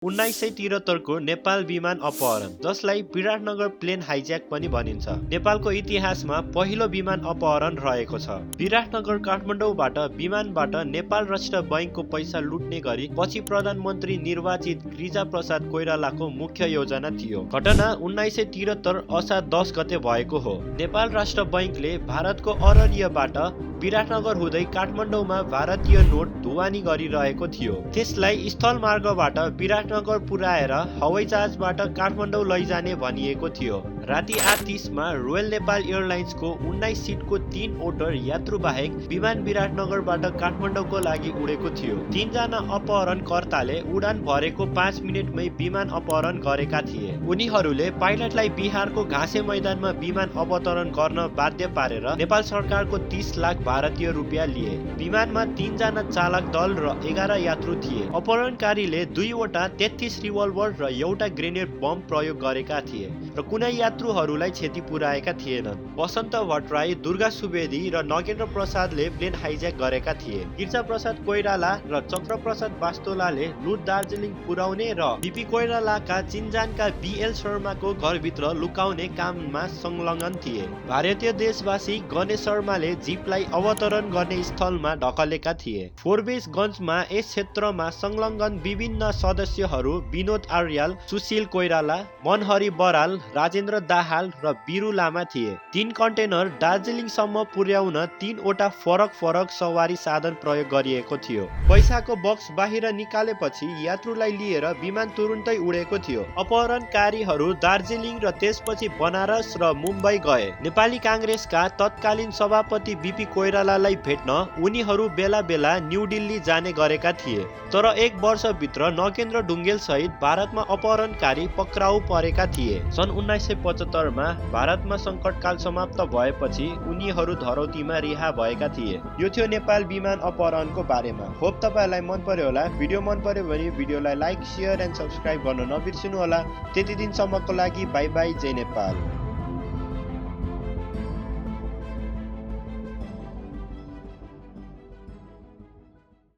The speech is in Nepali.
1973 को नेपाल विमान अपहरण, जसलाई विराटनगर प्लेन हाइज्याक पनि भनिन्छ, नेपालको इतिहासमा पहिलो विमान अपहरण रहेको छ। विराटनगर काठमाडौँबाट विमानबाट नेपाल राष्ट्र बैंकको पैसा लुट्ने गरी पछि प्रधानमन्त्री निर्वाचित गिरिजाप्रसाद कोइरालाको मुख्य योजना थियो। घटना 1973 असार 10 गते भएको हो। नेपाल राष्ट्र बैंकले भारतको अररियाबाट विराटनगर हुँदै काठमाडौँमा भारतीय नोट ढुवानी गरिरहेको थियो। त्यसलाई स्थलमार्गबाट विराटनगर पुर्याएर हवाईजहाजबाट काठमाडौँ लैजाने भनिएको थियो। राति 8:30 मा रोयल नेपाल एयरलाइन्सको 19 सिटको 3 ओटर यात्रु बाहेक विमान विराटनगरबाट काठमाडौँको लागि उडेको थियो। 3 जना अपहरणकर्ताले उडान भरेको 5 मिनेटमै विमान अपहरण गरेका थिए। उनीहरूले पाइलटलाई बिहारको घाँसे मैदानमा विमान अवतरण गर्न बाध्य पारेर नेपाल सरकारको 30 लाख भारतीय रुपियाँ लिए। विमानमा 3 जना चालक दल र 11 यात्रु थिए। अपहरणकारीले 2 वटा 33 रिभल्भर र एउटा ग्रेनेड बम प्रयोग गरेका थिए र कुनै यात्रुहरूलाई क्षति पुर्याएका थिएनन्। वसन्त भट्टराई, दुर्गा सुवेदी र नगेन्द्र प्रसादले प्लेन हाइज्याक गरेका थिए। गिरिजाप्रसाद कोइराला र चक्रप्रसाद वास्तोलाले लुट दार्जिलिङ पुर्याउने र बीपी कोइरालाका चिन्जानका बीएल शर्माको घरभित्र लुकाउने काममा संलग्न थिए। भारतीय देशवासी गणेश शर्माले जीपलाई अवतरण गर्ने स्थलमा ढकलेका थिए। फोरबेसगञ्जमा यस क्षेत्रमा संलग्न विभिन्न सदस्यहरू विनोद आर्याल, सुशील कोइराला, मनहरी बराल, राजेन्द्र दाहाल र बिरु लामा थिए। 3 कन्टेनर दार्जिलिङसम्म पुर्याउन 3 वटा फरक फरक सवारी साधन प्रयोग गरिएको थियो। पैसाको बक्स बाहिर निकालेपछि यात्रुलाई लिएर विमान तुरुन्तै उडेको थियो। अपहरणकारीहरू दार्जिलिङ र त्यसपछि बनारस र मुम्बई गए। नेपाली काङ्ग्रेसका तत्कालीन सभापति बीपी कोइरालालाई भेट्न उनीहरू बेला बेला न्यू दिल्ली जाने गरेका थिए। तर 1 वर्षभित्र नगेन्द्र ढुङ्गेल सहित भारतमा अपहरणकारी पक्राउ परेका थिए। सन् 1975 मा भारतमा सङ्कटकाल समाप्त भएपछि उनीहरू धरौतीमा रिहा भएका थिए। यो थियो नेपाल विमान अपहरणको बारेमा। होप तपाईहरुलाई मन पर्यो होला। भिडियो मन पर्यो भने भिडियोलाई लाइक, शेयर एन्ड सब्स्क्राइब गर्न नबिर्सनु होला। त्यति दिनसम्मको लागि बाइ बाइ, जय नेपाल।